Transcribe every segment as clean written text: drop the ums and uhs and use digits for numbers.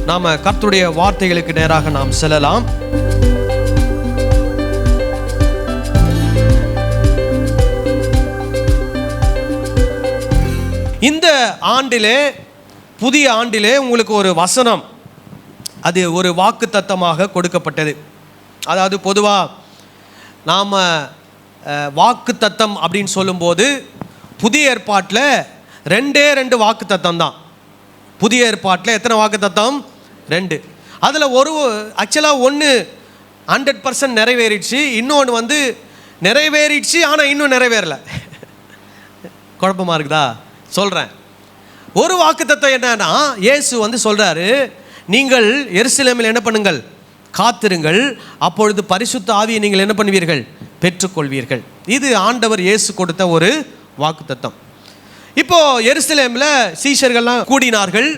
நாம் கர்த்தருடைய வார்த்தைகளுக்கு நேராக நாம் செல்லலாம். இந்த ஆண்டிலே, புதிய ஆண்டிலே உங்களுக்கு ஒரு வசனம், அது ஒரு வாக்குத்தத்தமாக கொடுக்கப்பட்டது. அதாவது பொதுவாக நாம் வாக்குத்தத்தம் அப்படின்னு சொல்லும்போது புதிய ஏற்பாட்டில் ரெண்டு வாக்குத்தத்தம் தான். புதிய ஏற்பாட்டில் எத்தனை வாக்குத்தத்தம்? 2. அதில் ஆக்சுவலாக ஒன்று 100% நிறைவேறிடுச்சு, இன்னொன்று நிறைவேறிடுச்சு ஆனால் இன்னும் நிறைவேறலை. குழப்பமாக இருக்குதா? சொல்கிறேன். ஒரு வாக்குத்தத்தம் என்னன்னா, இயேசு சொல்கிறாரு, நீங்கள் எருசலேமில் என்ன பண்ணுங்கள்? காத்திருங்கள், அப்பொழுது பரிசுத்த ஆவியை நீங்கள் என்ன பண்ணுவீர்கள்? பெற்றுக்கொள்வீர்கள். இது ஆண்டவர் இயேசு கொடுத்த ஒரு வாக்குத்தத்தம். இப்போ எருசலேமில் சீஷர்கள்லாம் கூடினார்கள்.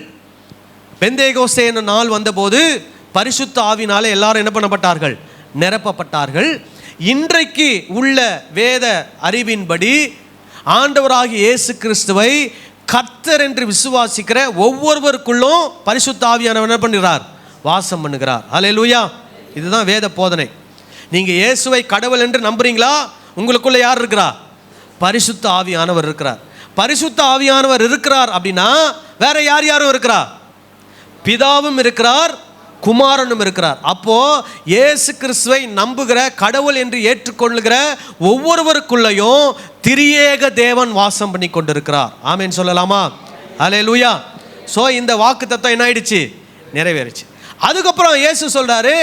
பெந்தேகோஸ்தே என்ற நாள் வந்தபோது பரிசுத்த ஆவினாலே எல்லாரும் என்ன பண்ணப்பட்டார்கள்? நிரப்பப்பட்டார்கள். இன்றைக்கு உள்ள வேத அறிவின்படி ஆண்டவராகிய இயேசு கிறிஸ்துவை கர்த்தர் என்று விசுவாசிக்கிற ஒவ்வொருவருக்குள்ளும் பரிசுத்த ஆவியானவர் என்ன பண்ணுகிறார்? வாசம் பண்ணுகிறார். அல்லேலூயா. இதுதான் வேத போதனை. நீங்கள் இயேசுவை கடவுள் என்று நம்புறீங்களா? உங்களுக்குள்ள யார் இருக்கிறா? பரிசுத்த ஆவியானவர் இருக்கிறார். பரிசுத்த ஆவியானவர் இருக்கிறார் அப்படின்னா வேற யாரும் இருக்கிறா? பிதாவும் இருக்கிறார், குமாரனும் இருக்கிறார். அப்போ இயேசு கிறிஸ்துவை நம்புகிற, கடவுள் என்று ஏற்றுக்கொள்ளுகிற ஒவ்வொருவருக்குள்ளையும் திரியேக தேவன் வாசம் பண்ணி கொண்டிருக்கிறார். ஆமென் சொல்லலாமா? அல்லேலூயா. ஸோ இந்த வாக்குத்தத்தம் என்ன ஆயிடுச்சு? நிறைவேறிச்சு. அதுக்கப்புறம் இயேசு சொல்றாரு,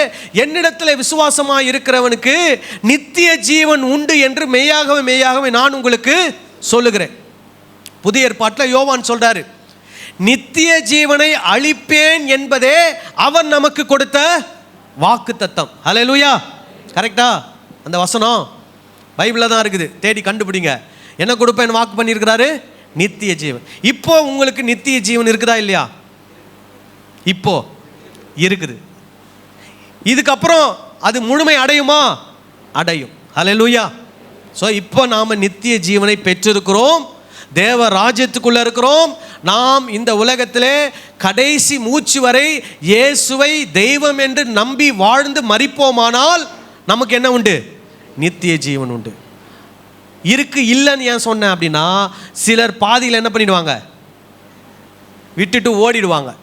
என்னிடத்தில் விசுவாசமாக இருக்கிறவனுக்கு நித்திய ஜீவன் உண்டு என்று மெய்யாகவே நான் உங்களுக்கு சொல்லுகிறேன். புதிய ஏற்பாட்டில் யோவான் சொல்றாரு, நித்திய ஜீவனை அளிப்பேன் என்பதே அவர் நமக்கு கொடுத்த வாக்குத்தத்தம். அல்லேலூயா. கரெக்டா? அந்த வசனம் பைபிளில் தான் இருக்குது, தேடி கண்டுபிடிங்க. என்ன கொடுப்பேன் வாக்கு பண்ணியிருக்கிறாரு? நித்திய ஜீவன். இப்போ உங்களுக்கு நித்திய ஜீவன் இருக்குதா இல்லையா? இப்போ இருக்குது. இதுக்கப்புறம் அது முழுமை அடையுமா? அடையும். அல்லேலூயா. ஸோ இப்போ நாம் நித்திய ஜீவனை பெற்றிருக்கிறோம், தேவ ராஜ்யத்துக்குள்ளே இருக்கிறோம். நாம் இந்த உலகத்திலே கடைசி மூச்சு வரை இயேசுவை தெய்வம் என்று நம்பி வாழ்ந்து மரிப்போமானால் நமக்கு என்ன உண்டு? நித்திய ஜீவன் உண்டு. இல்லைன்னு ஏன் சொன்னேன் அப்படின்னா, சிலர் பாதியில் என்ன பண்ணிடுவாங்க? விட்டுட்டு ஓடிடுவாங்க.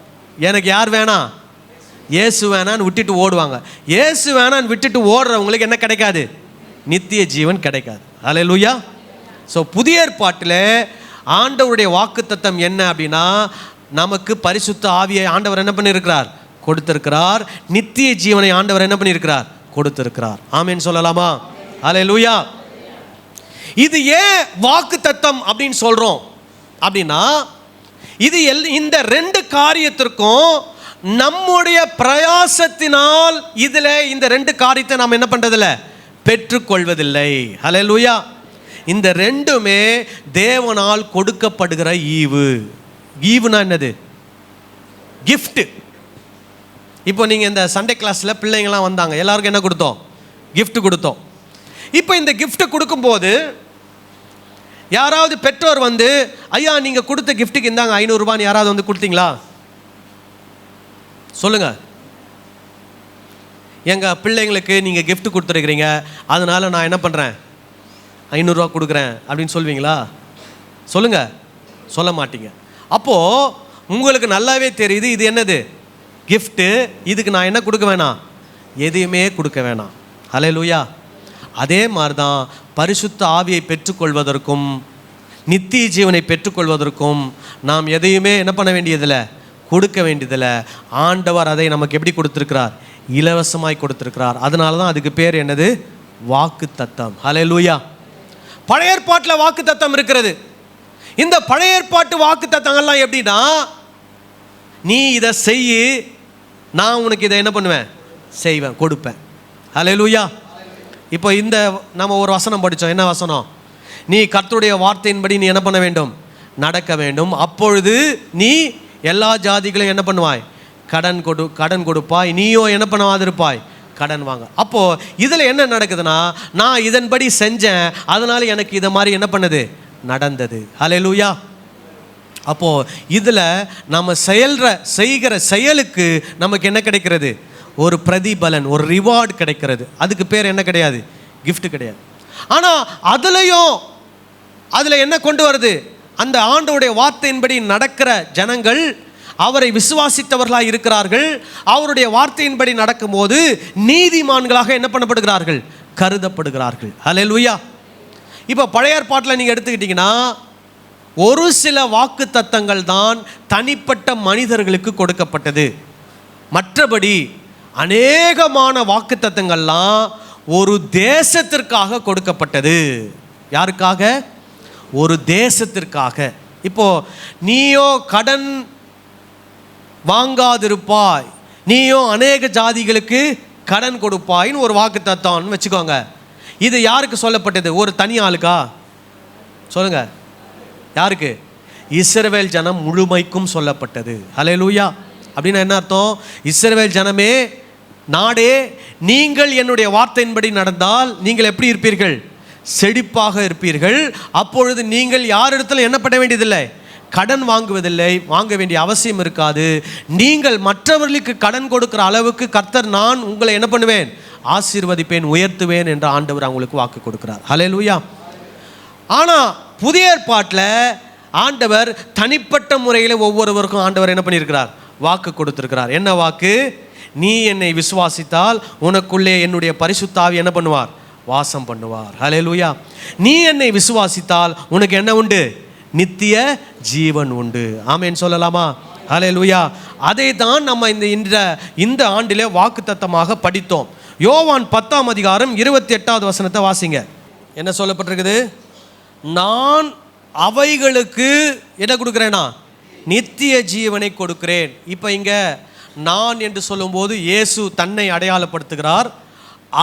எனக்கு யார் வேணாம்? இயேசு வேணான்னு விட்டுட்டு ஓடுவாங்க. இயேசு வேணான்னு விட்டுட்டு ஓடுறவங்களுக்கு என்ன கிடைக்காது? நித்திய ஜீவன் கிடைக்காது. அல்லேலூயா. ஸோ புதிய ஏற்பாட்டில் ஆண்டவருடைய வாக்குத்தத்தம் என்ன அப்படின்னா, நமக்கு பரிசுத்த ஆவியை ஆண்டவர் என்ன பண்ணியிருக்கிறார்? கொடுத்திருக்கிறார். நித்திய ஜீவனை ஆண்டவர் என்ன பண்ணியிருக்கிறார்? கொடுத்திருக்கிறார். ஆமென் சொல்லலாமா? அல்லேலூயா. இது ஏன் வாக்குத்தத்தம் அப்படின்னு சொல்றோம் அப்படின்னா, இது இந்த 2 காரியத்திற்கும் நம்முடைய பிரயாசத்தினால் இதில் இந்த 2 காரியத்தை நாம் என்ன பண்றதில்ல? பெற்றுக்கொள்வதில்லை. அல்லேலூயா. இந்த 2மே தேவனால் கொடுக்கப்படுகிற ஈவு. ஈவுனா என்னது? கிஃப்ட். இப்போ நீங்கள் இந்த சண்டே கிளாஸில் பிள்ளைங்கள்லாம் வந்தாங்க, எல்லாருக்கும் என்ன கொடுத்தோம்? கிஃப்ட் கொடுத்தோம். இப்போ இந்த கிஃப்ட் கொடுக்கும்போது யாராவது பெற்றோர் ஐயா நீங்கள் கொடுத்த கிஃப்ட்டுக்கு இந்தாங்க 500 ரூபான்னு யாராவது கொடுத்தீங்களா? சொல்லுங்க. எங்கள் பிள்ளைங்களுக்கு நீங்கள் கிஃப்ட் கொடுத்துருக்கிறீங்க, அதனால நான் என்ன பண்ணுறேன்? 500 ரூபா கொடுக்குறேன் அப்படின்னு சொல்வீங்களா? சொல்லுங்க. சொல்ல மாட்டீங்க. அப்போது உங்களுக்கு நல்லாவே தெரியுது இது என்னது? கிஃப்ட்டு. இதுக்கு நான் என்ன கொடுக்க வேணாம்? எதையுமே கொடுக்க வேணாம். அல்லேலூயா. அதே மாதிரி தான் பரிசுத்த ஆவியை பெற்றுக்கொள்வதற்கும் நித்திய ஜீவனை பெற்றுக்கொள்வதற்கும் நாம் எதையுமே என்ன பண்ண வேண்டியதில்லை? கொடுக்க வேண்டியதில்லை. ஆண்டவர் அதை நமக்கு எப்படி கொடுத்துருக்கிறார்? இலவசமாய் கொடுத்துருக்கிறார். அதனால தான் அதுக்கு பேர் என்னது? வாக்குத்தத்தம். அல்லேலூயா. பழைய ஏற்பாட்டில் வாக்குத்தத்தம் இருக்கிறது. இந்த பழைய ஏற்பாட்டு வாக்குத்தத்தங்கள்லாம் எப்படின்னா, நீ இதை செய், நான் உனக்கு இதை என்ன பண்ணுவேன்? செய்வேன், கொடுப்பேன். அல்லேலூயா. இப்போ இந்த நம்ம ஒரு வசனம் படித்தோம். என்ன வசனம்? நீ கர்த்தருடைய வார்த்தையின்படி நீ என்ன பண்ண வேண்டும்? நடக்க வேண்டும். அப்பொழுது நீ எல்லா ஜாதிகளையும் என்ன பண்ணுவாய்? கடன் கொடுப்பாய். நீயோ என்ன பண்ணாதிருப்பாய்? கடன் வாங்க. அப்போது இதில் என்ன நடக்குதுன்னா, நான் இதன்படி செஞ்சேன், அதனால் எனக்கு இதை மாதிரி என்ன பண்ணுது? நடந்தது. அல்லேலூயா. அப்போது இதில் நம்ம செய்கிற செயலுக்கு நமக்கு என்ன கிடைக்கிறது? ஒரு பிரதிபலன், ஒரு ரிவார்டு கிடைக்கிறது. அதுக்கு பேர் என்ன கிடையாது? gift கிடையாது. ஆனால் அதில் என்ன கொண்டு வருது? அந்த ஆண்டவருடைய வார்த்தையின்படி நடக்கிற ஜனங்கள் அவரை விசுவாசித்தவர்களாக இருக்கிறார்கள். அவருடைய வார்த்தையின்படி நடக்கும்போது நீதிமான்களாக என்ன பண்ணப்படுகிறார்கள்? கருதப்படுகிறார்கள். ஹல்லேலூயா. இப்போ பழைய ஏற்பாட்டில் நீங்கள் எடுத்துக்கிட்டிங்கன்னா ஒரு சில வாக்கு தத்தங்கள் தான் தனிப்பட்ட மனிதர்களுக்கு கொடுக்கப்பட்டது. மற்றபடி அநேகமான வாக்கு தத்தங்கள்லாம் ஒரு தேசத்திற்காக கொடுக்கப்பட்டது. யாருக்காக? ஒரு தேசத்திற்காக. இப்போ நீயோ கடன் வாங்காதிருப்பாய், நீயோ அநேக ஜாதிகளுக்கு கடன் கொடுப்பாயின்னு ஒரு வாக்கு தத்தம்னு வச்சுக்கோங்க. இது யாருக்கு சொல்லப்பட்டது? ஒரு தனி ஆளுக்கா? சொல்லுங்க, யாருக்கு? இஸ்ரவேல் ஜனம் முழுமைக்கும் சொல்லப்பட்டது. ஹல்லேலூயா. அப்படின்னா என்ன அர்த்தம்? இஸ்ரவேல் ஜனமே, நாடே, நீங்கள் என்னுடைய வார்த்தையின்படி நடந்தால் நீங்கள் எப்படி இருப்பீர்கள்? செழிப்பாக இருப்பீர்கள். அப்பொழுது நீங்கள் யாரிடத்தில் என்ன பண்ண வேண்டியதில்லை? கடன் வாங்குவதில்லை, வாங்க வேண்டிய அவசியம் இருக்காது. நீங்கள் மற்றவர்களுக்கு கடன் கொடுக்கிற அளவுக்கு கர்த்தர் நான் உங்களை என்ன பண்ணுவேன்? ஆசீர்வதிப்பேன், உயர்த்துவேன் என்று ஆண்டவர் அவங்களுக்கு வாக்கு கொடுக்கிறார். ஹல்லேலூயா. ஆனால் புதிய ஏற்பாட்டில் ஆண்டவர் தனிப்பட்ட முறையில் ஒவ்வொருவருக்கும் ஆண்டவர் என்ன பண்ணியிருக்கிறார்? வாக்கு கொடுத்திருக்கிறார். என்ன வாக்கு? நீ என்னை விசுவாசித்தால் உனக்குள்ளே என்னுடைய பரிசுத்த ஆவி என்ன பண்ணுவார்? வாசம் பண்ணுவார். ஹல்லேலூயா. நீ என்னை விசுவாசித்தால் உனக்கு என்ன உண்டு? நித்திய ஜீவன் உண்டு. ஆமென் சொல்லலாமா? ஹல்லேலூயா. அதை தான் நம்ம இந்த ஆண்டிலே வாக்குத்தத்தமாக படித்தோம். யோவான் 10ஆம் அதிகாரம் 28வது வசனத்தை வாசிங்க. என்ன சொல்லப்பட்டிருக்குது? நான் அவைகளுக்கு என்ன கொடுக்குறேனா? நித்திய ஜீவனை கொடுக்கிறேன். இப்போ இங்கே நான் என்று சொல்லும்போது இயேசு தன்னை அடையாளப்படுத்துகிறார்.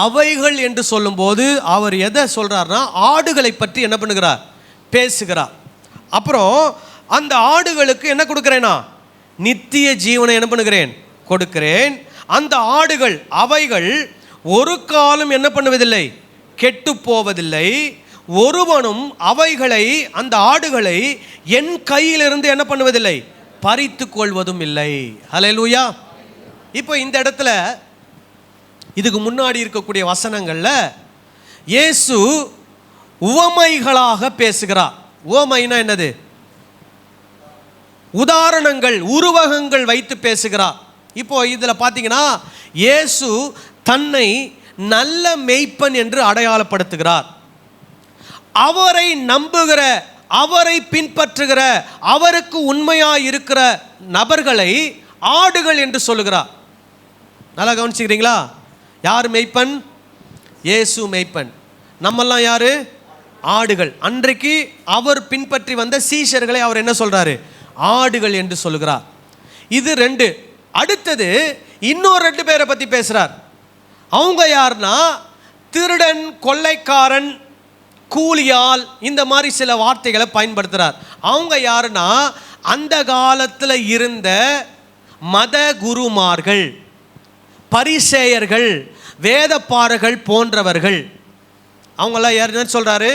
அவைகள் என்று சொல்லும்போது அவர் எதை சொல்கிறார்னா ஆடுகளை பற்றி என்ன பண்ணுகிறார்? பேசுகிறார். அப்புறம் அந்த ஆடுகளுக்கு என்ன கொடுக்கிறேனா? நித்திய ஜீவனை என்ன பண்ணுகிறேன்? கொடுக்கிறேன். அந்த ஆடுகள், அவைகள் ஒரு காலம் என்ன பண்ணுவதில்லை? கெட்டு போவதில்லை. ஒருவனும் அவைகளை, அந்த ஆடுகளை என் கையிலிருந்து என்ன பண்ணுவதில்லை? பறித்து கொள்வதும் இல்லை. ஹல்லேலூயா. இப்போ இந்த இடத்துல இதுக்கு முன்னாடி இருக்கக்கூடிய வசனங்களில் இயேசு உவமைகளாக பேசுகிறார். உவமைனா என்னது? உதாரணங்கள், உருவகங்கள் வைத்து பேசுகிறார். இப்போ இதில் பார்த்தீங்கன்னா இயேசு தன்னை நல்ல மேய்ப்பன் என்று அடையாளப்படுத்துகிறார். அவரை நம்புகிற, அவரை பின்பற்றுகிற, அவருக்கு உண்மையாக இருக்கிற நபர்களை ஆடுகள் என்று சொல்லுகிறார். நல்லா கவனிச்சுக்கிறீங்களா? யார் மேய்ப்பன்? இயேசு மேய்ப்பன். நம்மெல்லாம் யாரு? ஆடுகள். அன்றைக்கு அவர் பின்பற்றி வந்த சீஷர்களை அவர் என்ன சொல்றாரு? ஆடுகள் என்று சொல்லுகிறார். இது 2. அடுத்தது இன்னொரு 2 பேரை பற்றி பேசுகிறார். அவங்க யாருன்னா திருடன், கொள்ளைக்காரன், கூலியால், இந்த மாதிரி சில வார்த்தைகளை பயன்படுத்துகிறார். அவங்க யாருன்னா அந்த காலத்தில் இருந்த மத குருமார்கள், பரிசேயர்கள், வேதப்பாரர்கள் போன்றவர்கள். அவங்களாம் யார் என்ன சொல்கிறாரு?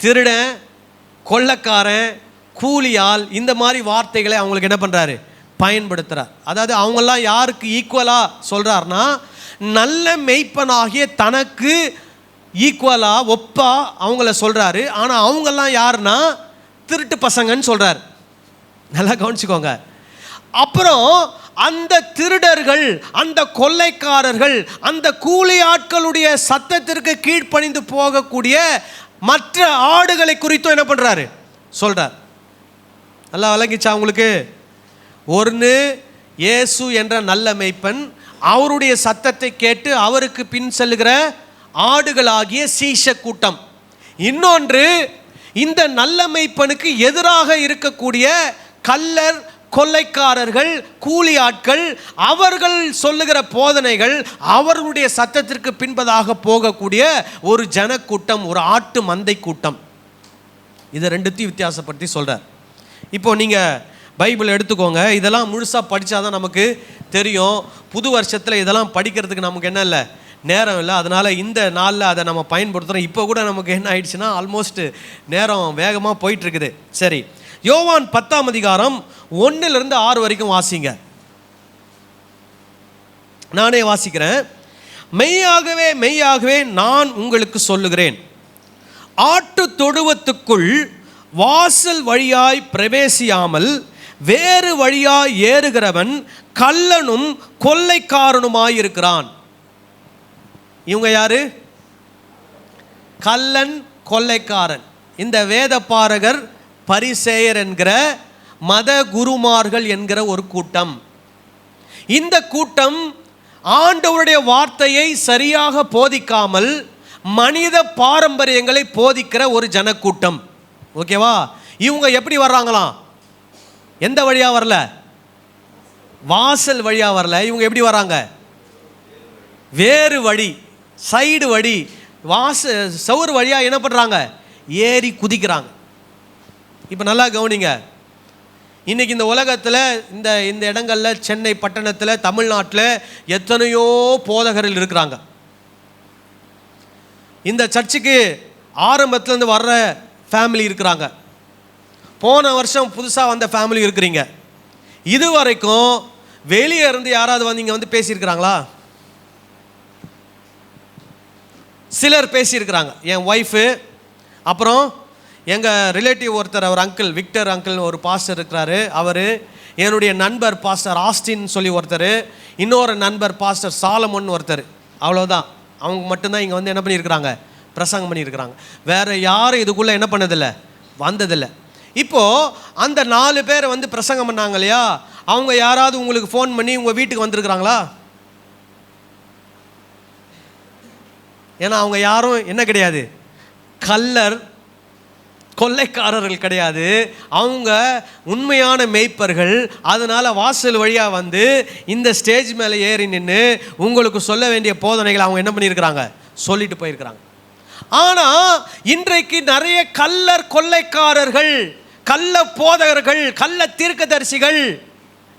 திருடன், கொள்ளைக்காரன், கூலியால், இந்த மாதிரி வார்த்தைகளை அவங்களுக்கு என்ன பண்ணுறாரு? பயன்படுத்துகிறார். அதாவது அவங்கெல்லாம் யாருக்கு ஈக்குவலாக சொல்கிறார்னா நல்ல மெய்ப்பனாகிய தனக்கு ஈக்குவலாக ஒப்பா அவங்கள சொல்கிறாரு. ஆனால் அவங்கெல்லாம் யாருன்னா திருட்டு பசங்கன்னு சொல்கிறார். நல்லா கவனிச்சுக்கோங்க. அப்புறம் அந்த திருடர்கள், அந்த கொள்ளைக்காரர்கள், அந்த கூலி ஆட்களுடைய சத்தத்திற்கு கீழ்ப்பணிந்து போகக்கூடிய மற்ற ஆடுகளை குறித்தும் என்ன பண்ணுறாரு? சொல்கிறார். நல்லா விளங்கிச்சா உங்களுக்கு? ஒன்று இயேசு என்ற நல்ல மேய்ப்பன், அவருடைய சத்தத்தை கேட்டு அவருக்கு பின் செல்லுகிற ஆடுகளாகிய சீஷ கூட்டம். இன்னொன்று இந்த நல்ல மேய்ப்பனுக்கு எதிராக இருக்கக்கூடிய கள்ளர், கொள்ளைக்காரர்கள், கூலி ஆட்கள், அவர்கள் சொல்லுகிற போதனைகள், அவர்களுடைய சத்தத்திற்கு பின்பதாக போகக்கூடிய ஒரு ஜனக்கூட்டம், ஒரு ஆட்டு மந்தை கூட்டம். இதை 2த்தையும் வித்தியாசப்படுத்தி சொல்கிறார். இப்போ நீங்கள் பைபிள் எடுத்துக்கோங்க. இதெல்லாம் முழுசாக படித்தா தான் நமக்கு தெரியும். புது வருஷத்தில் இதெல்லாம் படிக்கிறதுக்கு நமக்கு என்ன இல்லை? நேரம் இல்லை. அதனால் இந்த நாளில் அதை நம்ம பயன்படுத்துகிறோம். இப்போ கூட நமக்கு என்ன ஆயிடுச்சுன்னா ஆல்மோஸ்ட் நேரம் வேகமாக போயிட்டுருக்குது. சரி, யோவான் 10ஆம் அதிகாரம் 1 6 வரைக்கும் வாசிங்க. நானே வாசிக்கிறேன். மெய்யாகவே மெய்யாகவே நான் உங்களுக்கு சொல்லுகிறேன், ஆட்டு தொழுவத்துக்குள் வாசல் வழியாய் பிரவேசியாமல் வேறு வழியாய் ஏறுகிறவன் கள்ளனும் கொள்ளைக்காரனுமாயிருக்கிறான். இவங்க யாரு? கள்ளன், கொள்ளைக்காரன். இந்த வேதபாரகர், பரிசேயர் என்கிற மத குருமார்கள் என்கிற ஒரு கூட்டம். இந்த கூட்டம் ஆண்டவருடைய வார்த்தையை சரியாக போதிக்காமல் மனித பாரம்பரியங்களை போதிக்கிற ஒரு ஜனக்கூட்டம். ஓகேவா? இவங்க எப்படி வர்றாங்களாம்? எந்த வழியா வரல? வாசல் வழியா வரல. இவங்க எப்படி வராங்க? வேறு வழி, சைடு வழி, சவுறு வழியா என்ன பண்றாங்க? ஏறி குதிக்கிறாங்க. இப்போ நல்லா கவனிங்க. இன்னைக்கு இந்த உலகத்தில் இந்த இந்த இடங்களில், சென்னை பட்டணத்தில், தமிழ்நாட்டில் எத்தனையோ போதகர்கள் இருக்கிறாங்க. இந்த சர்ச்சுக்கு ஆரம்பத்துலேருந்து வர்ற ஃபேமிலி இருக்கிறாங்க. போன வருஷம் புதுசாக வந்த ஃபேமிலி இருக்கிறீங்க. இது வரைக்கும் வெளியே இருந்து யாராவது வந்து இங்கே வந்து பேசியிருக்கிறாங்களா? சிலர் பேசியிருக்கிறாங்க. என் ஒய்ஃபு, அப்புறம் எங்கள் ரிலேட்டிவ் ஒருத்தர், அவர் அங்கிள், விக்டர் அங்கிள் ஒரு பாஸ்டர் இருக்கிறாரு. அவர், என்னுடைய நண்பர் பாஸ்டர் ஆஸ்டின் சொல்லி ஒருத்தர், இன்னொரு நண்பர் பாஸ்டர் சாலமன் ஒருத்தர். அவ்வளோதான். அவங்க மட்டும்தான் இங்கே வந்து என்ன பண்ணியிருக்கிறாங்க? பிரசங்கம் பண்ணியிருக்கிறாங்க. வேறு யாரும் இதுக்குள்ளே என்ன பண்ணதில்லை, வந்ததில்லை. இப்போது அந்த 4 பேரை வந்து பிரசங்கம் பண்ணாங்க இல்லையா, அவங்க யாராவது உங்களுக்கு ஃபோன் பண்ணி உங்கள் வீட்டுக்கு வந்திருக்கிறாங்களா? ஏன்னா அவங்க யாரும் என்ன கிடையாது, கள்ளர், கொள்ளைக்காரர்கள் கிடையாது. அவங்க உண்மையான மேய்ப்பர்கள். அதனால் வாசல் வழியாக வந்து இந்த ஸ்டேஜ் மேலே ஏறி நின்று உங்களுக்கு சொல்ல வேண்டிய போதனைகளை அவங்க என்ன பண்ணியிருக்கிறாங்க? சொல்லிட்டு போயிருக்கிறாங்க. ஆனால் இன்றைக்கு நிறைய கள்ளர், கொள்ளைக்காரர்கள், கள்ள போதகர்கள், கள்ள தீர்க்கதரிசிகள்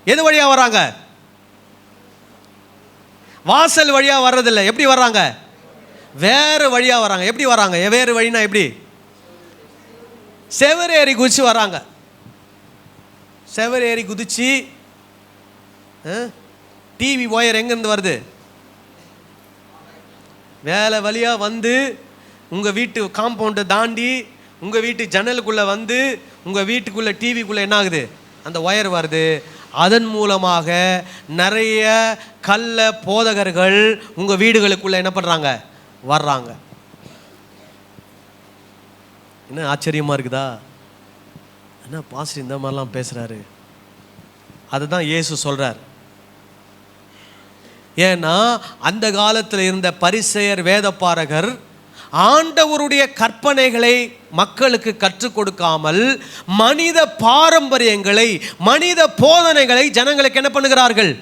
எது வழியாக வராங்க? வாசல் வழியாக வர்றதில்லை. எப்படி வர்றாங்க? வேறு வழியாக வராங்க. எப்படி வராங்க? வேறு வழினா எப்படி? செவரேறி குதிச்சு வராங்க. செவரேறி குதிச்சு, டிவி ஒயர் எங்கேருந்து வருது? வேலை வழியாக வந்து உங்கள் வீட்டு காம்பவுண்டை தாண்டி உங்கள் வீட்டு ஜன்னலுக்குள்ளே வந்து உங்கள் வீட்டுக்குள்ளே டிவிக்குள்ளே என்ன ஆகுது? அந்த ஒயர் வருது. அதன் மூலமாக நிறைய கள்ள போதகர்கள் உங்கள் வீடுகளுக்குள்ளே என்ன பண்ணுறாங்க? வர்றாங்க. என்ன ஆச்சரியமாக இருக்குதா? என்ன பாஸ்டர் இந்த மாதிரிலாம் பேசுகிறாரு? அதுதான் இயேசு சொல்கிறார். ஏன்னா அந்த காலத்தில் இருந்த பரிசேயர், வேதபாரகர் ஆண்டவருடைய கற்பனைகளை மக்களுக்கு கற்றுக் கொடுக்காமல் மனித பாரம்பரியங்களை, மனித போதனைகளை ஜனங்களுக்கு என்ன பண்ணுகிறார்கள்?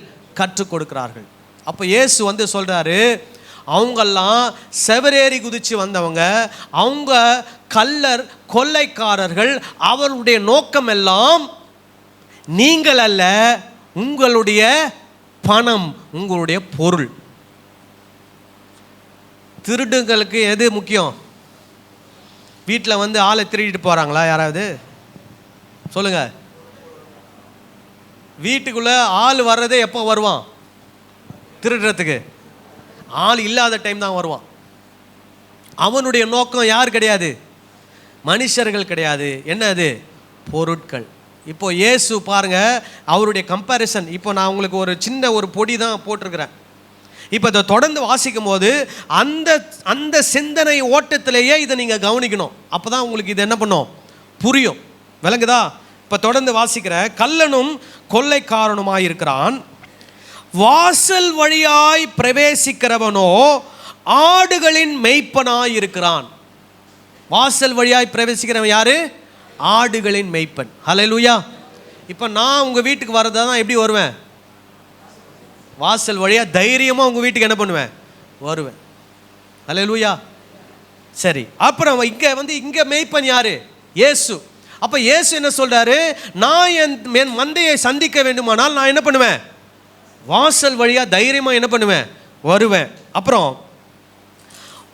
கற்றுக் கொடுக்கிறார்கள். அப்போ இயேசு வந்து சொல்கிறாரு, அவங்கெல்லாம் செவரேறி குதிச்சு வந்தவங்க, அவங்க கள்ளர், கொள்ளைக்காரர்கள். அவருடைய நோக்கம் எல்லாம் நீங்கள் அல்ல, உங்களுடைய பணம், உங்களுடைய பொருள். திருடுங்களுக்கு எது முக்கியம்? வீட்டில் வந்து ஆளை திருடிட்டு போகிறாங்களா யாராவது? சொல்லுங்க. வீட்டுக்குள்ளே ஆள் வர்றதே எப்போ வருவான்? திருடுறதுக்கு ஆள் இல்லாத டைம் தான் வருவான். அவனுடைய நோக்கம் யார் கிடையாது? மனுஷர்கள் கிடையாது. என்ன அது? பொருட்கள். இப்போ இயேசு பாருங்க, அவருடைய கம்பேரிசன். இப்போ நான் உங்களுக்கு ஒரு சின்ன ஒரு பொடி தான் போட்டிருக்கிறேன். இப்போ இதை தொடர்ந்து வாசிக்கும் போது அந்த அந்த சிந்தனை ஓட்டத்திலேயே இதை நீங்கள் கவனிக்கணும். அப்போ தான் உங்களுக்கு இது என்ன பண்ணும்? புரியும். விளங்குதா? இப்போ தொடர்ந்து வாசிக்கிற, கள்ளனும் கொள்ளைக்காரனுமாயிருக்கிறான், வாசல் வழியாய் பிரவேசிக்கிறவனோ ஆடுகளின் மெய்ப்பனாயிருக்கிறான். வாசல் வழியாய் பிரவேசிக்கிறவன் யாரு? ஆடுகளின் மெய்ப்பன். ஹல்லேலூயா. இப்போ நான் உங்கள் வீட்டுக்கு வர்றதா தான் எப்படி வருவேன்? வாசல் வழியாக தைரியமாக உங்கள் வீட்டுக்கு என்ன பண்ணுவேன்? வருவேன். ஹல்லேலூயா. சரி, அப்புறம் இங்கே மெய்ப்பன் யாரு? இயேசு. அப்போ இயேசு என்ன சொல்கிறாரு? நான் என் மந்தையை சந்திக்க வேண்டுமானால் நான் என்ன பண்ணுவேன்? வாசல் வழியாக தைரியமாக என்ன பண்ணுவேன்? வருவேன். அப்புறம்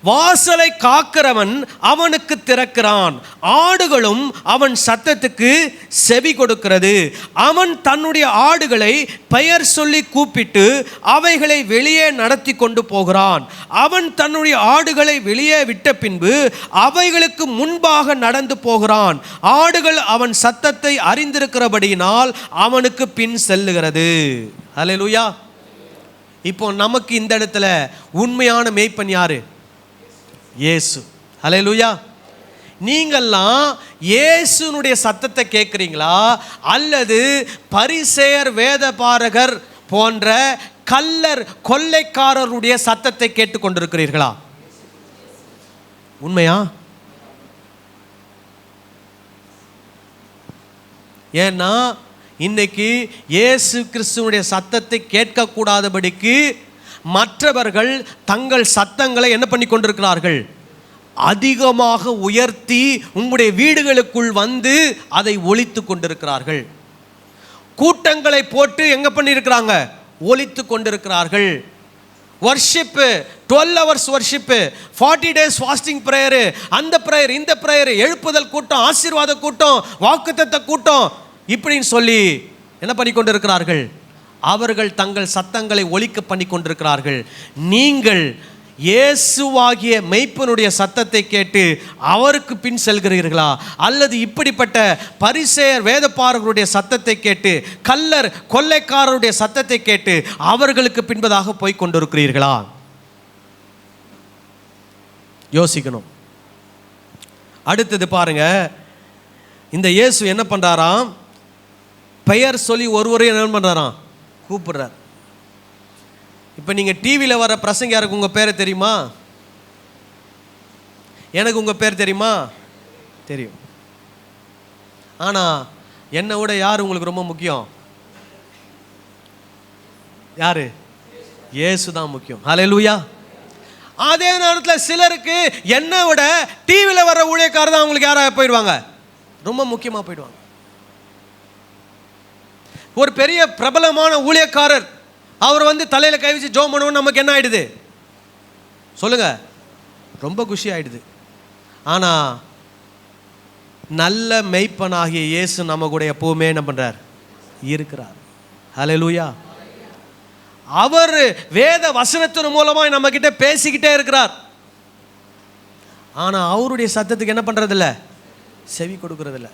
வாசலை காக்கிறவன் அவனுக்கு திறக்கிறான், ஆடுகளும் அவன் சத்தத்துக்கு செவி கொடுக்கிறது. அவன் தன்னுடைய ஆடுகளை பெயர் சொல்லி கூப்பிட்டு அவைகளை வெளியே நடத்தி கொண்டு போகிறான். அவன் தன்னுடைய ஆடுகளை வெளியே விட்ட பின்பு அவைகளுக்கு முன்பாக நடந்து போகிறான். ஆடுகள் அவன் சத்தத்தை அறிந்திருக்கிறபடியினால் அவனுக்கு பின் செல்லுகிறது. அல்லேலூயா. இப்போ நமக்கு இந்த இடத்துல உண்மையான மேய்ப்பன் யாரு? இயேசு. அல்லேலூயா. நீங்கள்லாம் இயேசுனுடைய சத்தத்தை கேட்குறீங்களா, அல்லது பரிசேயர் வேதபாரகர் போன்ற கள்ளர் கொள்ளைக்காரருடைய சத்தத்தை கேட்டுக்கொண்டிருக்கிறீர்களா? உண்மையா? ஏன்னா இன்னைக்கு இயேசு கிறிஸ்துவனுடைய சத்தத்தை கேட்கக்கூடாதபடிக்கு மற்றவர்கள் தங்கள் சத்தங்களை என்ன பண்ணி கொண்டிருக்கிறார்கள்? அதிகமாக உயர்த்தி உங்களுடைய வீடுகளுக்குள் வந்து அதை ஒலித்து கொண்டிருக்கிறார்கள். கூட்டங்களை போட்டு எங்க பண்ணியிருக்கிறாங்க? ஒலித்து கொண்டிருக்கிறார்கள். வர்ஷிப்பு, 12 hours வர்ஷிப்பு, 40 days ஃபாஸ்டிங் ப்ரேயரு, அந்த ப்ரேயர் இந்த ப்ரேயர், எழுப்புதல் கூட்டம், ஆசீர்வாத கூட்டம், வாக்குத்தத்த கூட்டம், இப்படின்னு சொல்லி என்ன பண்ணி கொண்டிருக்கிறார்கள்? அவர்கள் தங்கள் சத்தங்களை ஒலிக்க பண்ணி கொண்டிருக்கிறார்கள். நீங்கள் இயேசுவாகிய மெய்ப்பனுடைய சத்தத்தை கேட்டு அவருக்கு பின் செல்கிறீர்களா, அல்லது இப்படிப்பட்ட பரிசேயர் வேதபாரகருடைய சத்தத்தை கேட்டு கள்ளர் கொள்ளைக்காரருடைய சத்தத்தை கேட்டு அவர்களுக்கு பின்பதாக போய் கொண்டிருக்கிறீர்களா? யோசிக்கணும். அடுத்தது பாருங்க, இந்த இயேசு என்ன பண்றாராம்? பெயர் சொல்லி ஒருவரையும் என்ன பண்றாராம்? கூப்பிடுறார். இப்போ நீங்கள் டிவியில் வர பிரசங்க யாருக்கு உங்கள் பேரை தெரியுமா? எனக்கு உங்கள் பேர் தெரியுமா? தெரியும். ஆனால் என்னை விட யார் உங்களுக்கு ரொம்ப முக்கியம்? யாரு? இயேசு தான் முக்கியம். ஹல்லேலூயா. அதே நேரத்தில் சிலருக்கு என்னை விட டிவியில் வர ஊழியக்காரர் தான் அவங்களுக்கு யாராக போயிடுவாங்க? ரொம்ப முக்கியமாக போயிடுவாங்க. ஒரு பெரிய பிரபலமான ஊழியக்காரர் அவர் வந்து தலையில் கை வச்சு ஜோம் பண்ணுவோம், நமக்கு என்ன ஆயிடுது சொல்லுங்க? ரொம்ப குஷி ஆயிடுது. ஆனால் நல்ல மெய்ப்பனாகிய இயேசு நம்ம கூட எப்பவுமே என்ன பண்றார்? இருக்கிறார். ஹல்லேலூயா. அவர் வேத வசனத்தின் மூலமாக நம்ம கிட்ட பேசிக்கிட்டே இருக்கிறார். ஆனால் அவருடைய சத்தத்துக்கு என்ன பண்றதில்ல? செவி கொடுக்கறதில்ல.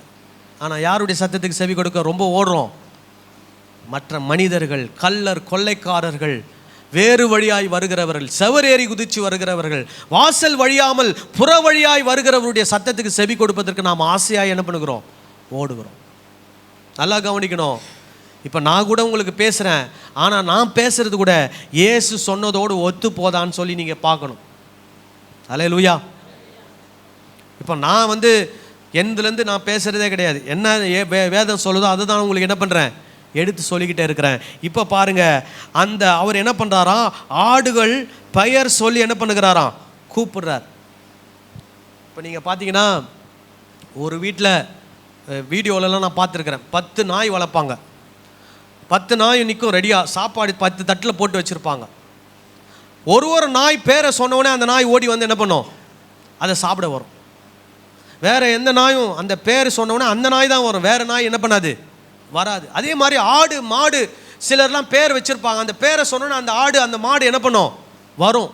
ஆனால் யாருடைய சத்தத்துக்கு செவி கொடுக்க ரொம்ப ஓடுறோம்? மற்ற மனிதர்கள், கள்ளர் கொள்ளைக்காரர்கள், வேறு வழியாய் வருகிறவர்கள், செவரேறி குதிச்சு வருகிறவர்கள், வாசல் வழியாமல் புற வழியாய் வருகிறவருடைய சத்தத்துக்கு செவி கொடுப்பதற்கு நாம் ஆசையாய் என்ன பண்ணுகிறோம்? ஓடுகிறோம். நல்லா கவனிக்கணும். இப்போ நான் கூட உங்களுக்கு பேசுகிறேன், ஆனால் நான் பேசுறது கூட இயேசு சொன்னதோடு ஒத்து போதான்னு சொல்லி நீங்கள் பார்க்கணும். அல்லேலூயா. இப்போ நான் வந்து எந்துலேருந்து நான் பேசுகிறதே கிடையாது. என்ன வேதம் சொல்லுதோ அதுதான் உங்களுக்கு என்ன பண்ணுறேன்? எடுத்து சொல்லிக்கிட்டே இருக்கிறேன். இப்போ பாருங்க, அந்த அவர் என்ன பண்ணுறாராம்? ஆடுகள் பெயர் சொல்லி என்ன பண்ணுகிறாராம்? கூப்பிடுறார். இப்போ நீங்கள் பார்த்தீங்கன்னா ஒரு வீட்டில் வீடியோலலாம் நான் பார்த்துருக்குறேன், 10 நாய் வளர்ப்பாங்க. 10 நாய் நிற்கும் ரெடியாக, சாப்பாடு 10 தட்டில் போட்டு வச்சுருப்பாங்க. ஒரு நாய் பேரை சொன்னோடனே அந்த நாய் ஓடி வந்து என்ன பண்ணும்? அதை சாப்பிட வரும். வேறு எந்த நாயும் அந்த பேர் சொன்னோடனே அந்த நாய் தான் வரும், வேறு நாய் என்ன பண்ணாது? வராது. அதே மாதிரி ஆடு மாடு சிலர்லாம் பேர் வச்சிருப்பாங்க, அந்த பேரை சொன்னோன்னா அந்த ஆடு அந்த மாடு என்ன பண்ணும்? வரும்.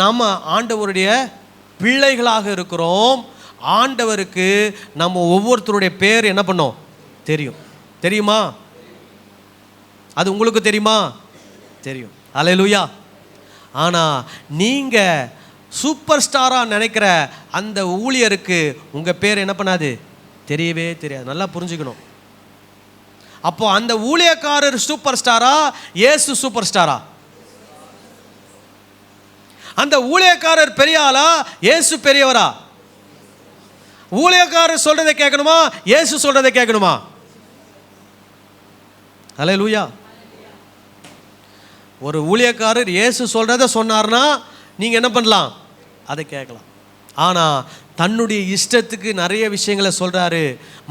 நம்ம ஆண்டவருடைய பிள்ளைகளாக இருக்கிறோம். ஆண்டவருக்கு நம்ம ஒவ்வொருத்தருடைய பேர் என்ன பண்ணோம்? தெரியும். தெரியுமா? அது உங்களுக்கு தெரியுமா? தெரியும். அல்லேலூயா. ஆனால் நீங்கள் சூப்பர் ஸ்டாராக நினைக்கிற அந்த ஊழியருக்கு உங்கள் பேர் என்ன பண்ணாது? தெரியவே தெரியாது. நல்லா புரிஞ்சுக்கணும். அப்போ அந்த ஊழியக்காரர் சூப்பர் ஸ்டாரா, இயேசு சூப்பர் ஸ்டாரா? அந்த ஊழியக்காரர் பெரிய ஆளா, இயேசு பெரியவரா? ஊழியக்காரர் சொல்றதை கேட்கணுமா, இயேசு சொல்றதை கேட்கணுமா? அல்லேலூயா. ஒரு ஊழியக்காரர் இயேசு சொல்றதை சொன்னார்னா நீங்க என்ன பண்ணலாம்? அதை கேட்கலாம். ஆனால் தன்னுடைய இஷ்டத்துக்கு நிறைய விஷயங்களை சொல்கிறாரு,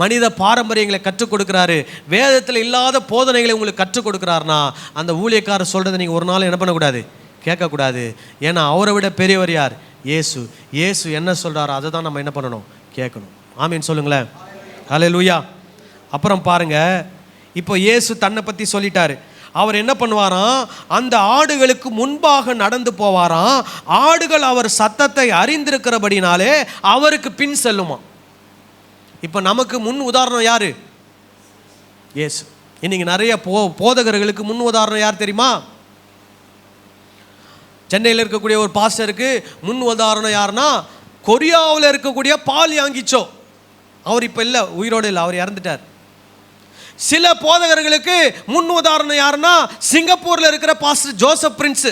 மனித பாரம்பரியங்களை கற்றுக் கொடுக்குறாரு, வேதத்தில் இல்லாத போதனைகளை உங்களுக்கு கற்றுக் கொடுக்குறாருனா அந்த ஊழியக்காரர் சொல்கிறத நீங்கள் ஒரு நாள் என்ன பண்ணக்கூடாது? கேட்கக்கூடாது. ஏன்னா அவரை விட பெரியவர் யார்? இயேசு. இயேசு என்ன சொல்கிறாரோ அதை தான் நம்ம என்ன பண்ணணும்? கேட்கணும். ஆமீன் சொல்லுங்களேன். ஹல்லேலூயா. அப்புறம் பாருங்க, இப்போ இயேசு தன்னை பற்றி சொல்லிட்டாரு. அவர் என்ன பண்ணுவாராம்? அந்த ஆடுகளுக்கு முன்பாக நடந்து போவாராம். ஆடுகள் அவர் சத்தத்தை அறிந்திருக்கிறபடினாலே அவருக்கு பின் செல்லுமா. இப்போ நமக்கு முன் உதாரணம் யாரு? இயேசு. இன்னைக்கு நிறைய போதகர்களுக்கு முன் உதாரணம் யார் தெரியுமா? சென்னையில் இருக்கக்கூடிய ஒரு பாஸ்டருக்கு முன் உதாரணம் யாருன்னா, கொரியாவில் இருக்கக்கூடிய பால் யாங்கிச்சோ. அவர் இப்போ இல்லை, உயிரோடு இல்லை, அவர் இறந்துட்டார். சில போதகர்களுக்கு முன் உதாரணம் யாருன்னா, சிங்கப்பூரில் இருக்கிற பாஸ்டர் ஜோசப் பிரின்ஸ்.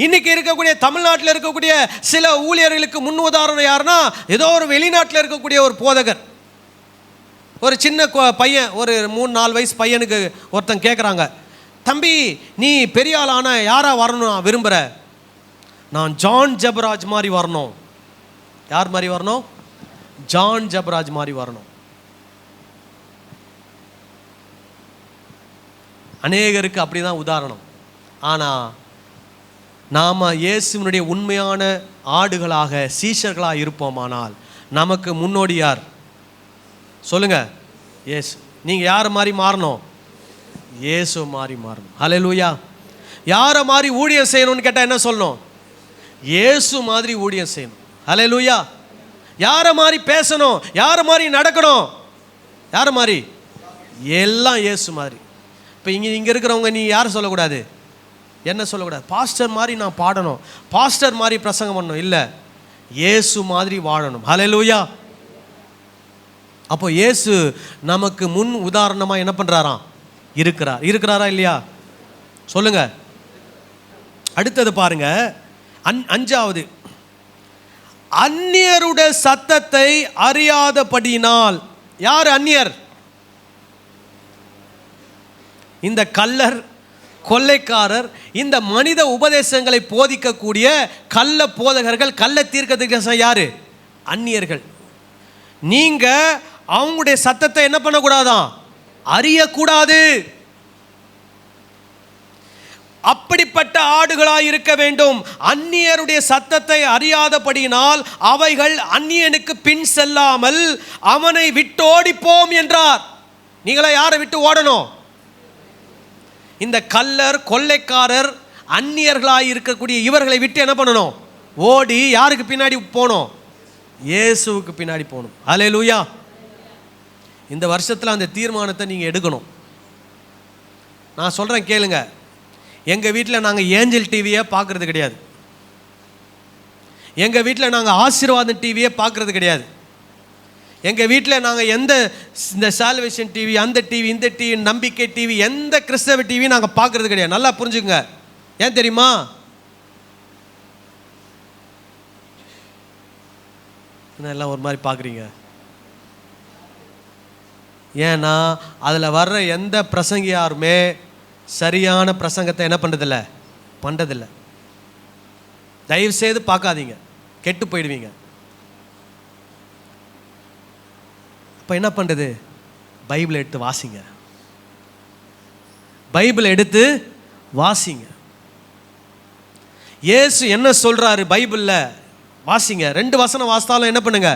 இன்னைக்கு இருக்கக்கூடிய தமிழ்நாட்டில் இருக்கக்கூடிய சில ஊழியர்களுக்கு முன் உதாரணம் யாருன்னா, ஏதோ ஒரு வெளிநாட்டில் இருக்கக்கூடிய ஒரு போதகர். ஒரு சின்ன பையன், ஒரு 3-4 வயசு பையனுக்கு ஒருத்தன் கேட்குறாங்க, தம்பி நீ பெரிய ஆளான யாரா வரணும் நான் விரும்புகிற? நான் ஜான் ஜெபராஜ் மாதிரி வரணும். யார் மாதிரி வரணும்? ஜான் ஜெபராஜ் மாதிரி வரணும். அநேகருக்கு அப்படி தான் உதாரணம். ஆனால் நாம் இயேசுவினுடைய உண்மையான ஆடுகளாக சீஷர்களாக இருப்போமானால் நமக்கு முன்னோடி யார் சொல்லுங்க? இயேசு. நீங்கள் யாரை மாதிரி மாறணும்? இயேசு மாதிரி மாறணும். ஹல்லேலூயா. யாரை மாதிரி ஊழியம் செய்யணும்னு கேட்டால் என்ன சொல்லணும்? இயேசு மாதிரி ஊழியம் செய்யணும். ஹல்லேலூயா. யாரை மாதிரி பேசணும்? யாரை மாதிரி நடக்கணும்? யாரை மாதிரி? எல்லாம் இயேசு மாதிரி. இப்போ இங்கே இருக்கிறவங்க நீ யாரை சொல்லக்கூடாது? என்ன சொல்லக்கூடாது? பாஸ்டர் மாதிரி நான் பாடணும், பாஸ்டர் மாதிரி பிரசங்கம் பண்ணணும். இல்லை, இயேசு மாதிரி வாழணும். ஹல்லேலூயா. அப்போ இயேசு நமக்கு முன் உதாரணமாக என்ன பண்ணுறாராம்? இருக்கிறாரா இல்லையா? சொல்லுங்க. அடுத்தது பாருங்க, 5வது, அந்நியருடைய சத்தத்தை அறியாதபடியினால். யார் அந்நியர்? இந்த கள்ளர், கொள்ளைக்காரர், இந்த மனித உபதேசங்களை போதிக்கக்கூடிய கள்ள போதகர்கள், கள்ள தீர்க்கதரிசி யாரு? அந்நியர்கள். நீங்க அவங்களுடைய சத்தத்தை என்ன பண்ணக்கூடாதான்? அறியக்கூடாது. அப்படிப்பட்ட ஆடுகளாய் இருக்க வேண்டும். அந்நியருடைய சத்தத்தை அறியாதபடியினால் அவைகள் அந்நியனுக்கு பின் செல்லாமல் அவனை விட்டோடிப்போம் என்றார். நீங்களா யாரை விட்டு ஓடணும்? இந்த கள்ளர், கொள்ளைக்காரர், அந்நியர்களாய் இருக்கக்கூடிய இவர்களை விட்டு என்ன பண்ணணும்? ஓடி யாருக்கு பின்னாடி போகணும்? இயேசுவுக்கு பின்னாடி போகணும். ஹல்லேலூயா. இந்த வருஷத்தில் அந்த தீர்மானத்தை நீங்கள் எடுக்கணும். நான் சொல்கிறேன் கேளுங்க. எங்கள் வீட்டில் நாங்கள் ஏஞ்சல் டிவியை பார்க்குறது கிடையாது. எங்கள் வீட்டில் நாங்கள் ஆசீர்வாதம் டிவியை பார்க்குறது கிடையாது. எங்கள் வீட்டில் நாங்கள் இந்த சால்வேஷன் டிவி, அந்த டிவி, இந்த டிவி, நம்பிக்கை டிவி, எந்த கிறிஸ்தவ டிவி நாங்கள் பார்க்குறது கிடையாது. நல்லா புரிஞ்சுக்குங்க. ஏன் தெரியுமா? எல்லாம் ஒரு மாதிரி பார்க்குறீங்க. ஏன்னா அதில் வர்ற எந்த பிரசங்கியாருமே சரியான பிரசங்கத்தை என்ன பண்ணுறதில்லை. தயவு செய்து பார்க்காதீங்க, கெட்டு போயிடுவீங்க. அப்போ என்ன பண்ணுறது? பைபிளை எடுத்து வாசிங்க. பைபிளை எடுத்து வாசிங்க. இயேசு என்ன சொல்கிறாரு பைபிளில் வாசிங்க. 2 வசனம் வாசித்தாலும் என்ன பண்ணுங்க?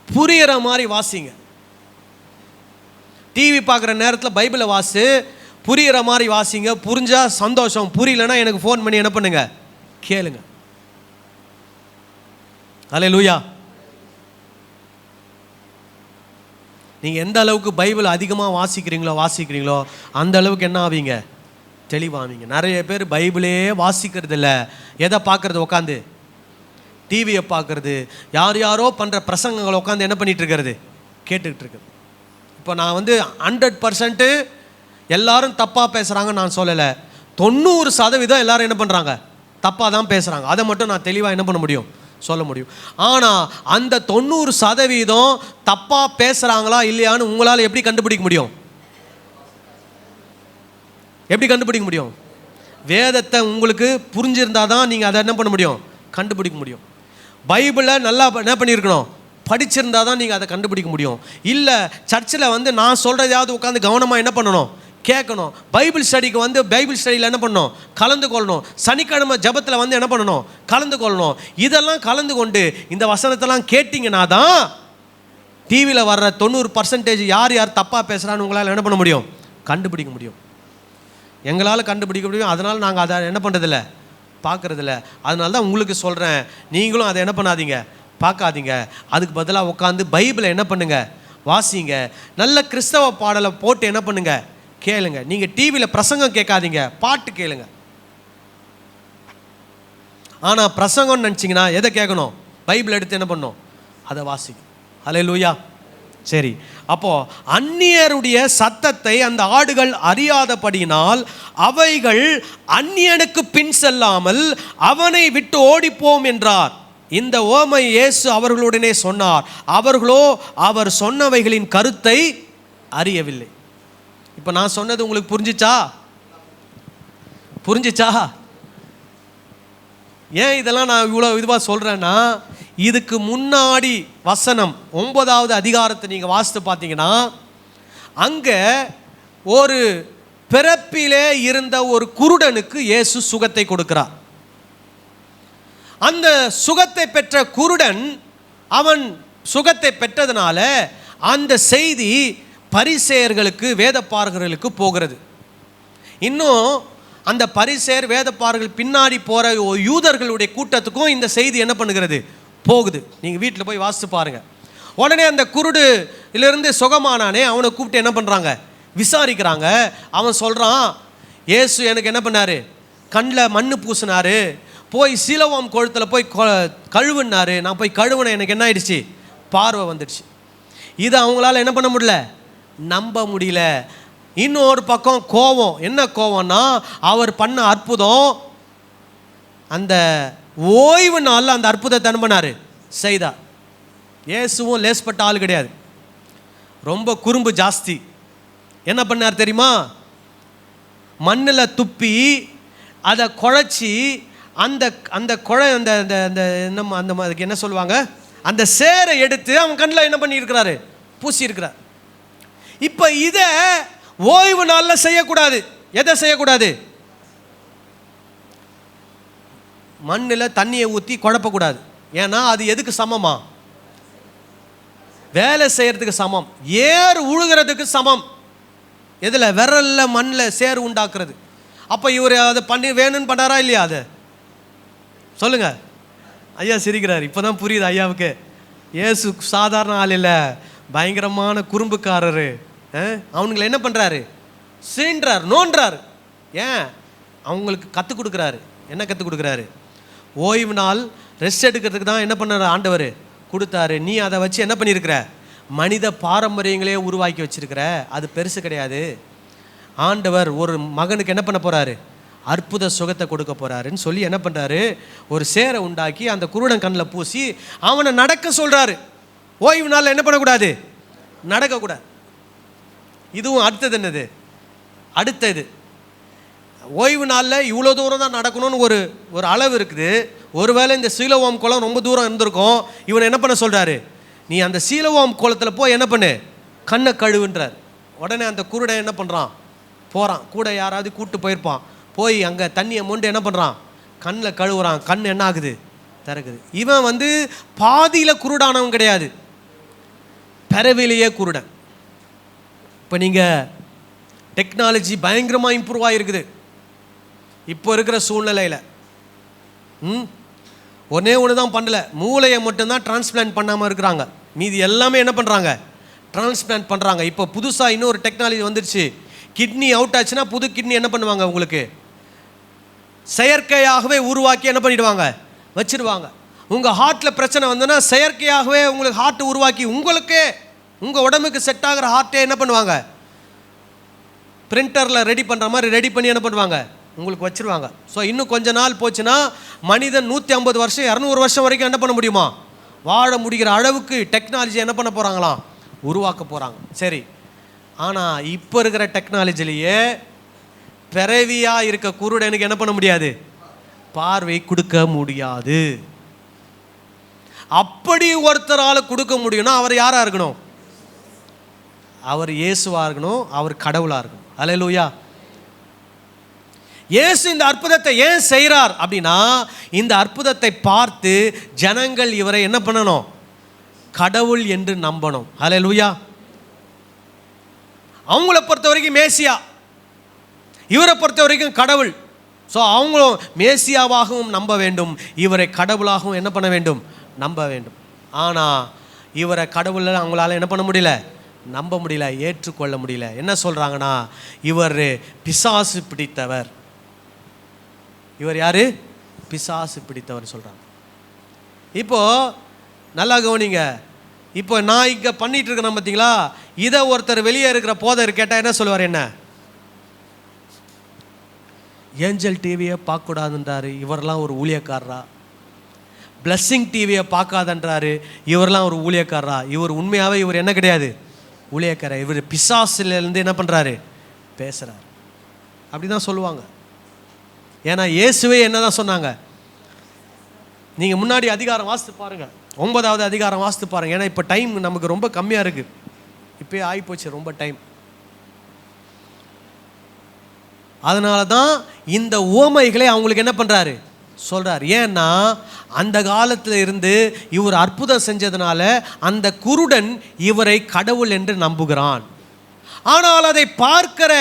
புரிகிற மாதிரி வாசிங்க. டிவி பார்க்குற நேரத்தில் பைபிளை வாசி, புரிகிற மாதிரி வாசிங்க. புரிஞ்சா சந்தோஷம், புரியலன்னா எனக்கு ஃபோன் பண்ணி என்ன பண்ணுங்க? கேளுங்க. ஹல்லேலூயா. நீங்கள் எந்த அளவுக்கு பைபிள் அதிகமாக வாசிக்கிறீங்களோ அந்த அளவுக்கு என்ன ஆவீங்க? தெளிவாவீங்க. நிறைய பேர் பைபிளே வாசிக்கிறது இல்லை. எதை பார்க்குறது? உட்காந்து டிவியை பார்க்குறது, யாரோ பண்ணுற பிரசங்கங்களை உட்காந்து என்ன பண்ணிகிட்டு இருக்கிறது? கேட்டுக்கிட்டு இருக்குது. இப்போ நான் 100% எல்லாரும் தப்பாக பேசுகிறாங்கன்னு நான் சொல்லலை. 90% எல்லாரும் என்ன பண்ணுறாங்க? தப்பாக தான் பேசுகிறாங்க. அதை மட்டும் நான் தெளிவாக என்ன பண்ண முடியும்? சொல்ல முடியும். ஆனால் அந்த 90% தப்பாக பேசுகிறாங்களா இல்லையான்னு உங்களால் எப்படி கண்டுபிடிக்க முடியும்? எப்படி கண்டுபிடிக்க முடியும்? வேதத்தை உங்களுக்கு புரிஞ்சிருந்தால் தான் நீங்கள் அதை என்ன பண்ண முடியும்? கண்டுபிடிக்க முடியும். பைபிளை நல்லா என்ன பண்ணியிருக்கணும்? படிச்சிருந்தா தான் நீங்கள் அதை கண்டுபிடிக்க முடியும். இல்லை சர்ச்சில் நான் சொல்கிறதையாவது உட்காந்து கவனமாக என்ன பண்ணணும்? கேட்கணும். பைபிள் ஸ்டடிக்கு வந்து பைபிள் ஸ்டடியில் என்ன பண்ணணும்? கலந்து கொள்ளணும். சனிக்கிழமை ஜபத்தில் வந்து என்ன பண்ணணும்? கலந்து கொள்ளணும். இதெல்லாம் கலந்து கொண்டு இந்த வசனத்தெல்லாம் கேட்டிங்கன்னா தான் டிவியில் வர்ற 90% யார் யார் தப்பாக பேசுகிறான்னு உங்களால் என்ன பண்ண முடியும்? கண்டுபிடிக்க முடியும். எங்களால் கண்டுபிடிக்க முடியும். அதனால் நாங்கள் அதை என்ன பண்ணுறதில்ல, பார்க்குறதில்ல. அதனால தான் உங்களுக்கு சொல்கிறேன், நீங்களும் அதை என்ன பண்ணாதீங்க, பார்க்காதீங்க. அதுக்கு பதிலாக உட்காந்து பைபிளை என்ன பண்ணுங்க, வாசிங்க. நல்ல கிறிஸ்தவ பாடலை போட்டு என்ன பண்ணுங்க, கேளுங்க. நீங்கள் டிவியில் பிரசங்கம் கேட்காதீங்க, பாட்டு கேளுங்க. ஆனால் பிரசங்கம்னு நினச்சிங்கன்னா எதை கேட்கணும்? பைபிள் எடுத்து என்ன பண்ணணும்? அதை வாசிங்க. அல்லேலூயா. சரி, அப்போ அந்நியருடைய சத்தத்தை அந்த ஆடுகள் அறியாதபடியினால் அவைகள் அந்நியனுக்கு பின் செல்லாமல் அவனை விட்டு ஓடிப்போம் என்றார். இந்த ஓமை இயேசு அவர்களுடனே சொன்னார். அவர்களோ அவர் சொன்னவைகளின் கருத்தை அறியவில்லை. இப்போ நான் சொன்னது உங்களுக்கு புரிஞ்சிச்சா? ஏன் இதெல்லாம் நான் இவ்வளோ இதுவாக சொல்கிறேன்னா, இதுக்கு முன்னாடி வசனம் 9வது அதிகாரத்தை நீங்கள் வாசித்து பார்த்தீங்கன்னா, அங்கே ஒரு பிறப்பிலே இருந்த ஒரு குருடனுக்கு இயேசு சுகத்தை கொடுக்கிறார். அந்த சுகத்தை பெற்ற குருடன், அவன் சுகத்தை பெற்றதுனால அந்த செய்தி பரிசேயர்களுக்கு, வேதப்பாரகர்களுக்கு போகிறது. இன்னும் அந்த பரிசேயர், வேதப்பாரகர்கள் பின்னாடி போகிற யூதர்களுடைய கூட்டத்துக்கும் இந்த செய்தி என்ன பண்ணுகிறது, போகுது. நீங்கள் வீட்டில் போய் வாசித்து பாருங்கள். உடனே அந்த குருடுலேருந்து சுகமானானே அவனை கூப்பிட்டு என்ன பண்ணுறாங்க, விசாரிக்கிறாங்க. அவன் சொல்கிறான், இயேசு எனக்கு என்ன பண்ணார், கண்ணில் மண்ணு பூசினார், போய் சீலோவாம் கொளத்தில் போய் கழுவுனாரு, நான் போய் கழுவுன, எனக்கு என்ன ஆயிடுச்சு, பார்வை வந்துடுச்சு. இது அவங்களால என்ன பண்ண முடியல, நம்ப முடியல. இன்னொரு பக்கம் கோபம். என்ன கோபம்னா, அவர் பண்ண அற்புதம், அந்த ஓய்வு நாளில் அந்த அற்புதத்தை என்ன பண்ணார், செய்தார். இயேசுவும் லேஸ்பட்ட ஆள் கிடையாது, ரொம்ப குறும்பு ஜாஸ்தி. என்ன பண்ணார் தெரியுமா? மண்ணில் துப்பி அதை குழைச்சி அந்த அந்த குழை அந்த அந்த நம்ம அந்த அதுக்கு என்ன சொல்லுவாங்க, அந்த சேரை எடுத்து அவன் கண்ணில் என்ன பண்ணியிருக்கிறாரு, பூசி இருக்கிறார். இப்போ இதை ஓய்வு நாளில் செய்யக்கூடாது. எதை செய்யக்கூடாது? மண்ணில் தண்ணியை ஊற்றி குழப்பக்கூடாது. ஏன்னா அது எதுக்கு சமமா? வேலை செய்யறதுக்கு சமம், ஏர் உழுகிறதுக்கு சமம். எதில்? விரல்ல மண்ணில் சேர் உண்டாக்குறது. அப்போ இவர் அதை பண்ணி வேணும்னு பண்ணாரா இல்லையா? அது சொல்லுங்க. ஐயா சிரிக்கிறார். இப்போ தான் புரியுது ஐயாவுக்கு. இயேசு சாதாரண ஆள் இல்லை, பயங்கரமான குறும்புக்காரரு. அவனுங்களை என்ன பண்ணுறாரு, சீன்றார், நோன்றார். ஏன்? அவங்களுக்கு கற்றுக் கொடுக்குறாரு. என்ன கற்றுக் கொடுக்குறாரு? ஓய்வு நாள் ரெஸ்ட் எடுக்கிறதுக்கு தான் என்ன பண்ண ஆண்டவர் கொடுத்தாரு. நீ அதை வச்சு என்ன பண்ணியிருக்கிற, மனித பாரம்பரியங்களே உருவாக்கி வச்சிருக்கிற. அது பெருசு கிடையாது. ஆண்டவர் ஒரு மகனுக்கு என்ன பண்ண போகிறாரு, அற்புத சுகத்தை கொடுக்க போகிறாருன்னு சொல்லி என்ன பண்ணுறாரு, ஒரு சேரை உண்டாக்கி அந்த குருடன் கண்ணில் பூசி அவனை நடக்க சொல்கிறாரு. ஓய்வு நாளில் என்ன பண்ணக்கூடாது, நடக்கக்கூடாது. இதுவும் அடுத்தது என்னது, அடுத்தது ஓய்வு நாளில் இவ்வளோ தூரம் தான் நடக்கணும்னு ஒரு அளவு இருக்குது. ஒருவேளை இந்த சீலோவாம் குளம் ரொம்ப தூரம் இருந்திருக்கும். இவனை என்ன பண்ண சொல்கிறாரு, நீ அந்த சீலோவாம் குளத்தில் போய் என்ன பண்ணு, கண்ணை கழுவுன்றார். உடனே அந்த குருடன் என்ன பண்ணுறான், போகிறான். கூட யாராவது கூப்பிட்டு போயிருப்பான். போய் அங்கே தண்ணியை மொண்டு என்ன பண்ணுறான், கண்ணில் கழுவுறான். கண் என்ன ஆகுது, திறக்குது. இவன் வந்து பாதியில் குருடானவன் கிடையாது, பிறவிலேயே குருடன். இப்போ நீங்கள் டெக்னாலஜி பயங்கரமாக இம்ப்ரூவ் ஆகிருக்குது இப்போ இருக்கிற சூழ்நிலையில். ஒன்றே ஒன்று தான் பண்ணலை, மூளையை மட்டும்தான் டிரான்ஸ்பிளான்ட் பண்ணாமல் இருக்கிறாங்க. மீதி எல்லாமே என்ன பண்ணுறாங்க, டிரான்ஸ்பிளான்ட் பண்ணுறாங்க. இப்போ புதுசாக இன்னொரு டெக்னாலஜி வந்துடுச்சு. கிட்னி அவுட் ஆச்சுன்னா புது கிட்னி என்ன பண்ணுவாங்க, உங்களுக்கு செயற்கையாகவே உருவாக்கி என்ன பண்ணிடுவாங்க, வச்சிருவாங்க. உங்கள் ஹார்ட்டில் பிரச்சனை வந்ததுன்னா செயற்கையாகவே உங்களுக்கு ஹார்ட் உருவாக்கி உங்களுக்கே உங்கள் உடம்புக்கு செட் ஆகிற ஹார்ட்டே என்ன பண்ணுவாங்க, பிரிண்டரில் ரெடி பண்ணுற மாதிரி ரெடி பண்ணி என்ன பண்ணுவாங்க, உங்களுக்கு வச்சுருவாங்க. ஸோ இன்னும் கொஞ்ச நாள் போச்சுன்னா மனிதன் 150 வருஷம் 200 வருஷம் வரைக்கும் என்ன பண்ண முடியுமா, வாழ முடிகிற அளவுக்கு டெக்னாலஜி என்ன பண்ண போகிறாங்களாம், உருவாக்க போகிறாங்க. சரி, ஆனால் இப்போ இருக்கிற டெக்னாலஜிலேயே பிறவியாக இருக்க குருடனுக்கு என்ன பண்ண முடியாது, பார்வை கொடுக்க முடியாது. அப்படி ஒருத்தரால் கொடுக்க முடியும்னா அவர் யாராக இருக்கணும், அவர் இயேசுவாக இருக்கணும், அவர் கடவுளாக இருக்கணும். அல்லேலூயா. இயேசு இந்த அற்புதத்தை ஏன் செய்கிறார் அப்படின்னா, இந்த அற்புதத்தை பார்த்து ஜனங்கள் இவரை என்ன பண்ணணும்? கடவுள் என்று நம்பணும். அல்லேலூயா. அவங்கள பொறுத்த வரைக்கும் மேசியா, இவரை பொறுத்த வரைக்கும் கடவுள். ஸோ அவங்களும் மேசியாவாகவும் நம்ப வேண்டும், இவரை கடவுளாகவும் என்ன பண்ண வேண்டும்? நம்ப வேண்டும். ஆனால் இவரை கடவுள் அவங்களால என்ன பண்ண முடியல? நம்ப முடியல, ஏற்றுக்கொள்ள முடியல. என்ன சொல்கிறாங்கன்னா, இவர் பிசாசு பிடித்தவர். இவர் யார்? பிசாசு பிடித்தவர் சொல்கிறாங்க. இப்போது நல்லா கவனிங்க. இப்போ நான் இங்கே பண்ணிகிட்டு இருக்கிறேன் பார்த்தீங்களா, இதை ஒருத்தர் வெளியே இருக்கிற போதர் கேட்டால் என்ன சொல்லுவார்? என்ன ஏஞ்சல் டிவியை பார்க்கக்கூடாதுன்றாரு, இவரெல்லாம் ஒரு ஊழியக்காரரா? பிளஸ்ஸிங் டிவியை பார்க்காதன்றாரு, இவரெல்லாம் ஒரு ஊழியக்காரரா? இவர் உண்மையாகவே இவர் என்ன கிடையாது? ஊழியக்காரர். இவர் பிசாசுலேருந்து என்ன பண்ணுறாரு? பேசுகிறார். அப்படி தான் சொல்லுவாங்க. ஏன்னா இயேசுவே என்ன தான் சொன்னாங்க? நீங்கள் முன்னாடி அதிகாரம் வாசித்து பாருங்கள், 9வது அதிகாரம் வாசித்து பாருங்கள். ஏன்னா இப்போ டைம் நமக்கு ரொம்ப கம்மியாக இருக்குது, இப்போயே ஆகிப்போச்சு ரொம்ப டைம். அதனால தான் இந்த உவமைகளை அவங்களுக்கு என்ன பண்ணுறாரு? சொல்கிறார். ஏன்னா அந்த காலத்தில் இருந்து இவர் அற்புதம் செஞ்சதுனால அந்த குருடன் இவரை கடவுள் என்று நம்புகிறான். ஆனால் அதை பார்க்கிற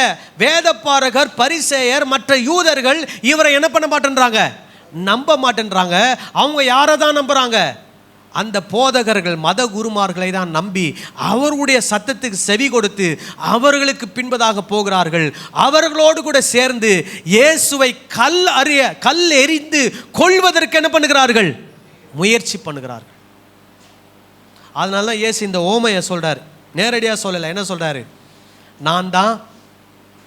வேதபாரகர், பரிசேயர், மற்ற யூதர்கள் இவரை என்ன பண்ண மாட்டேன்றாங்க? நம்ப மாட்டேன்றாங்க. அவங்க யாரை தான் நம்புகிறாங்க? அந்த போதகர்கள், மத குருமார்களை தான் நம்பி அவருடைய சத்தத்துக்கு செவி கொடுத்து அவர்களுக்கு பின்பதாக போகிறார்கள். அவர்களோடு கூட சேர்ந்து இயேசுவை கல் எறிந்து கொள்வதற்கு என்ன பண்ணுகிறார்கள்? முயற்சி பண்ணுகிறார்கள். அதனால தான் இயேசு இந்த ஓமையை சொல்கிறார். நேரடியாக சொல்லலை. என்ன சொல்கிறாரு? நான் தான்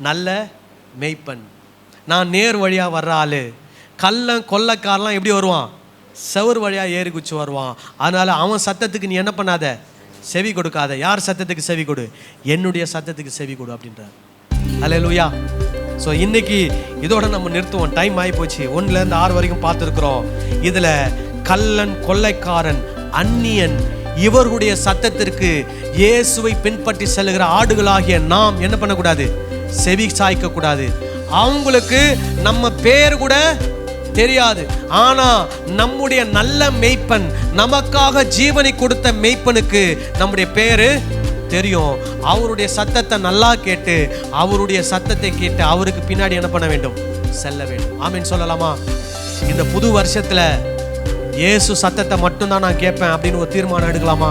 நல்ல மேய்ப்பன், நான் நேர் வழியாக வர்ற ஆள். கொள்ளக்காரெலாம் எப்படி வருவான்? செவர் வழியாக ஏறி குச்சி வருவான். அதனால் அவன் சத்தத்துக்கு நீ என்ன பண்ணாத? செவி கொடுக்காத. யார் சத்தத்துக்கு செவி கொடு? என்னுடைய சத்தத்துக்கு செவி கொடு அப்படின்றார். அல்லேலூயா. ஸோ இன்னைக்கு இதோட நம்ம நிறுத்துவோம், டைம் ஆகி போச்சு. 1லேருந்து 6 வரைக்கும் பார்த்துருக்குறோம். இதில் கள்ளன், கொள்ளைக்காரன், அந்நியன் இவர்களுடைய சத்தத்திற்கு இயேசுவை பின்பற்றி செல்கிற ஆடுகளாகிய நாம் என்ன பண்ணக்கூடாது? செவி சாய்க்கக்கூடாது. அவங்களுக்கு நம்ம பேர் கூட தெரியாது. ஆனா நம்முடைய நல்ல மேய்ப்பன், நமக்காக ஜீவனை கொடுத்த மேய்ப்பனுக்கு நம்முடைய பேரு தெரியும். அவருடைய சத்தத்தை நல்லா கேட்டு, அவருடைய சத்தத்தை கேட்டு அவருக்கு பின்னாடி என்ன பண்ண வேண்டும்? செல்ல வேண்டும். ஆமீன் சொல்லலாமா? இந்த புது வருஷத்துல இயேசு சத்தத்தை மட்டும்தான் நான் கேட்பேன் அப்படின்னு ஒரு தீர்மானம் எடுக்கலாமா?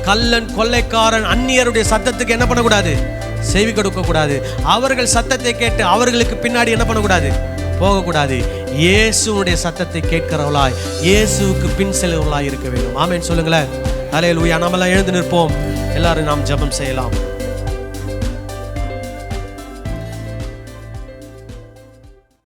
கள்ளன், கொள்ளைக்காரன், அந்நியருடைய சத்தத்துக்கு என்ன பண்ணக்கூடாது? செவி கொடுக்க கூடாது. அவர்கள் சத்தத்தை கேட்டு அவர்களுக்கு பின்னாடி என்ன பண்ணக்கூடாது? போகக்கூடாது. இயேசுடைய சத்தத்தை கேட்கிறவளாய், இயேசுவுக்கு பின் செல்கிறவளாய் இருக்க வேண்டும். ஆமென் சொல்லுங்களேன். அல்லேலூயா. நாமெல்லாம் எழுந்து நிற்போம், எல்லாரும் நாம் ஜெபம் செய்யலாம்.